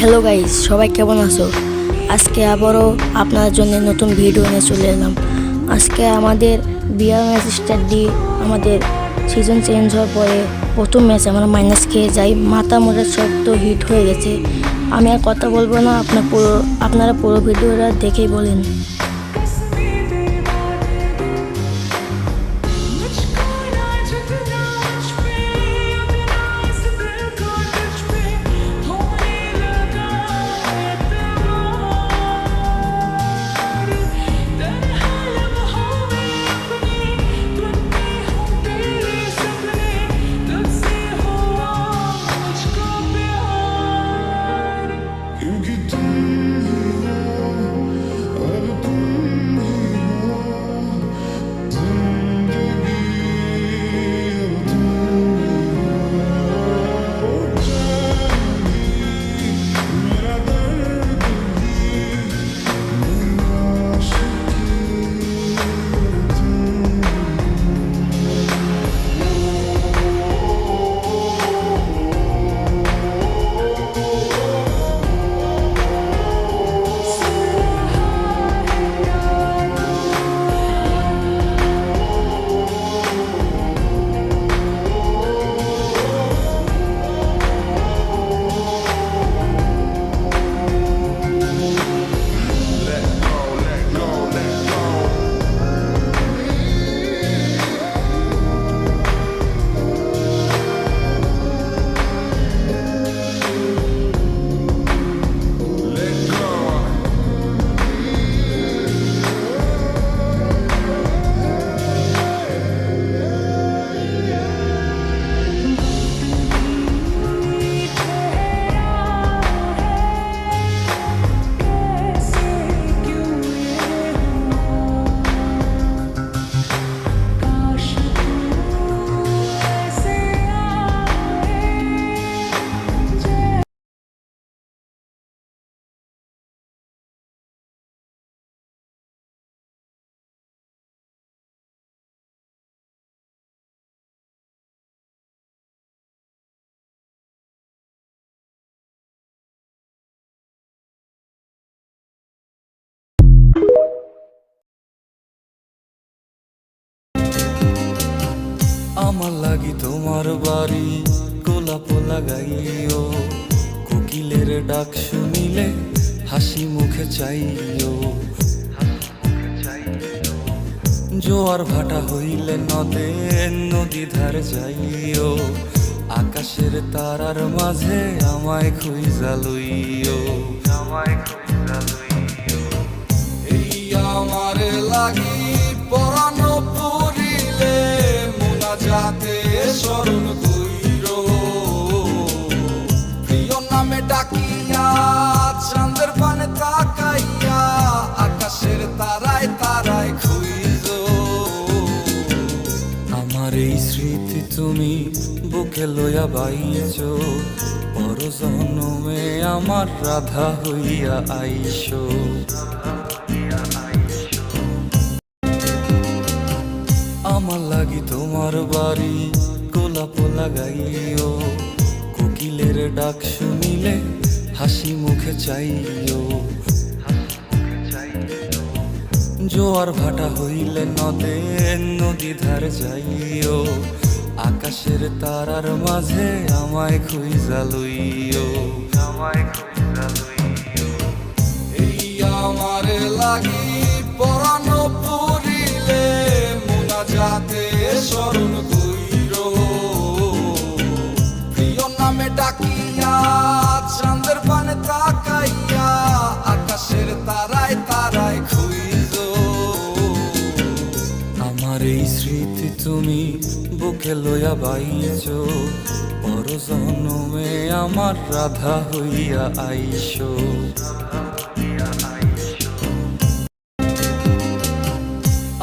Hello guys, সবাই কেমন আছো? আজকে আবারও আপনার জন্য নতুন ভিডিও নিয়ে চলে এলাম। আজকে আমাদের বিয়ার ম্যাচ স্টার্ট দিয়ে আমাদের সিজন চেঞ্জ হওয়ার পরে প্রথম ম্যাচ আমরা মাইনাস খেয়ে যাই। মাথা মোটা শব্দ হিট হয়ে গেছে। আমি আর কথা বলবো না, আপনারা পুরো ভিডিওটা দেখেই বলেন। আমার লাগি তোমার বাড়ি গোলাপ লাগাইও, কোকিলের ডাক শুনিলে হাসি মুখে চাইও। জোয়ার ভাটা হইলে নদে নদী ধার যাইও, আকাশের তারার মাঝে আমায় খুঁজা লইও। এই আমার লাগি পরানো পুরিলে যাতে স্মরণ কইর, প্রিয় নামে ডাকিয়া চাঁদের পানে তাকাইয়া আকাশের তারায় তারায় খুইজ। আমার এই স্মৃতি তুমি বুকে লইয়া বাইছ, পর জন্মে আমার রাধা হইয়া আইসো। আমার লাগি তোমার বাড়ি গোলাপ লাগাইও, কোকিলের ডাক শুনিলে হাসি মুখে চাইও। জোয়ার ভাটা হইলে নদে নদী ধার যাইও, আকাশের তারার মাঝে আমায় খুঁজা লইও। এই আমার লাগি পরানো পুরিলে যাতে স্মরণ কইর, প্রিয় নামে ডাকিয়া চাঁদের পানে তাকাইয়া আকাশের তারায় তারায় খুইজ। আমার এই স্মৃতি তুমি বুকে লইয়া বাইছ, পর জন্মে আমার রাধা হইয়া আইসো।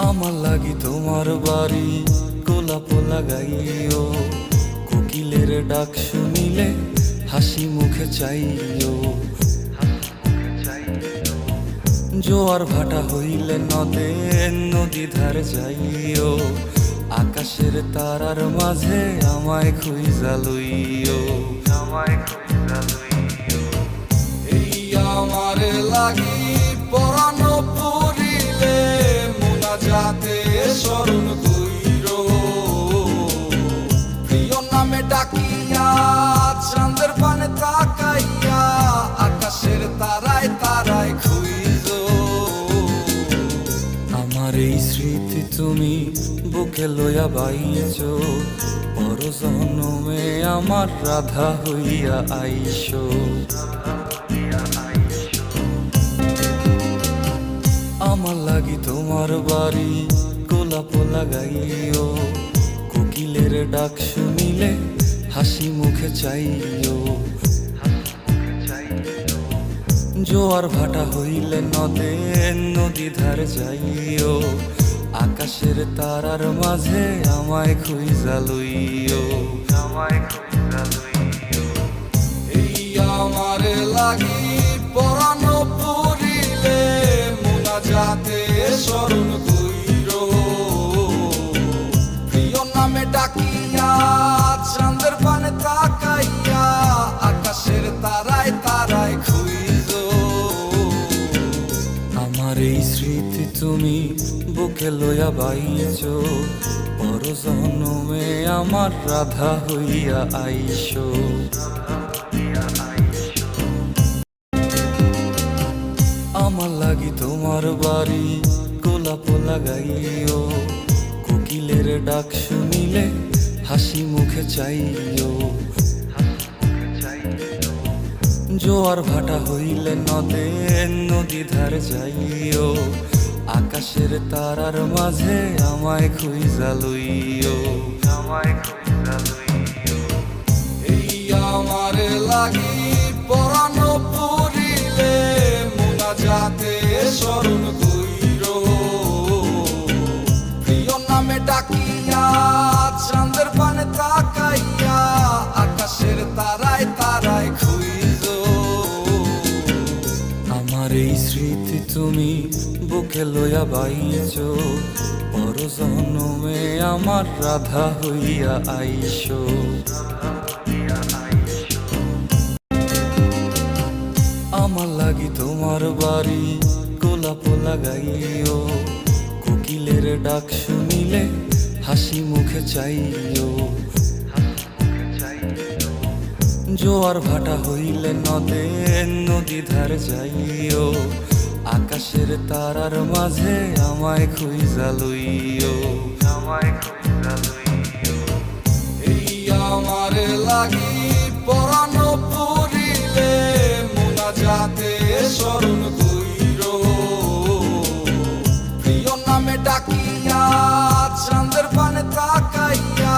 আমার লাগি তোমার বাড়ি গোলাপ লাগাইও, কোকিলের ডাক শুনিলে হাসি মুখে চাইও। জোয়ার ভাটা হইলে নদে নদী ধার যাইও, আকাশের তারার মাঝে আমায় খুঁজা লইও। স্মরণ কইরো প্রিয় নামে ডাকিয়া চাঁদের পানে তাকাইয়া আকাশের তারায় তারায় খুইজো আমার এই স্মৃতি তুমি বুকে লইয়া বাইছো পর জনমে আমার রাধা হইয়া আইসো আমার লাগি তোমার বাড়ি গোলাপ লাগাইও কোকিলের ডাক শুনিলে হাসি মুখে চাইও জোয়ার ভাটা হইলে নদে নদী ধার যাইও আকাশের তারার মাঝে আমায় খুঁজা লইও এই আমার লাগি পরানো পুরিলে মুনাজাতে স্মরণ কইরো প্রিয় নামে ডাকিয়া চাঁদের পানে তাকাইয়া আকাশের তারায় তারায় খুইজো আমার এই স্মৃতি তুমি বুকে লইয়া বাইছো পর জনমে আমার রাধা হইয়া আইসো আমার লাগি তোমার বাড়ি গোলাপ লাগাইও কোকিলের ডাক শুনিলে হাসি মুখে চাইও জোয়ার ভাটা হইলে নদে নদী ধার যাইও আকাশের তারার মাঝে আমায় খুঁজা লইও এই আমার লাগি পরানো পুরিলে মুনাজাতে স্মরণ কইরো প্রিয় নামে ডাকিয়া চাঁদের পানে তাকাইয়া আকাশের তারায় তারায় খুইজো আমার এই স্মৃতি তুমি বুকে লইয়া বাইছো পর জনমে আমার রাধা হইয়া আইসো আমার লাগি তোমার বাড়ি গোলাপ লাগাইও কোকিলের ডাক শুনিলে হাসি মুখে চাইও জোয়ার ভাটা হইলে নদে নদী ধার যাইও আকাশের তারার মাঝে আমায় খুঁজা লইও এই আমার লাগি পরানো পুরিলে মুনাজাতে স্মরণ কইরো প্রিয় নামে ডাকিয়া চাঁদের পানে তাকাইয়া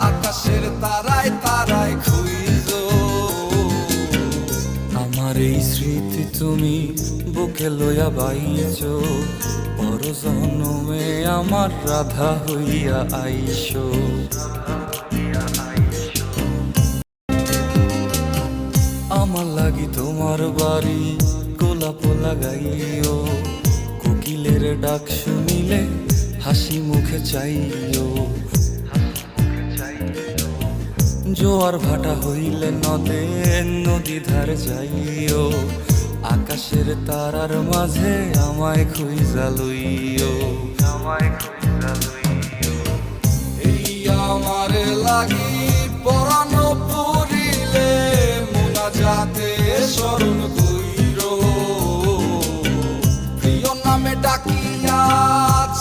আকাশের তারায় তারায় খুইজো আমার এই স্মৃতি তুমি বুকে লইয়া বাইছো পর জনমে আমার রাধা হইয়া আইসো আমার লাগি তোমার বাড়ি গোলাপ লাগাইও কোকিলের ডাক শুনিলে হাসি মুখে চাইও জোয়ার ভাটা হইলে নদে নদী ধার যাইও আকাশের তারার মাঝে আমায় খুঁজা লইও এই আমার লাগি পরানো পুরিলে মুনাজাতে স্মরণ কইরো প্রিয় নামে ডাকিয়া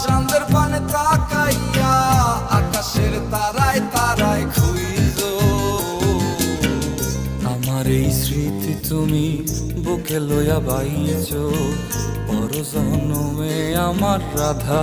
চাঁদের পানে তাকাইয়া আকাশের তারায় তারায় খুইজো আমার এই স্মৃতি তুমি বুকে লইয়া বাইছো পর জনমে আমার রাধা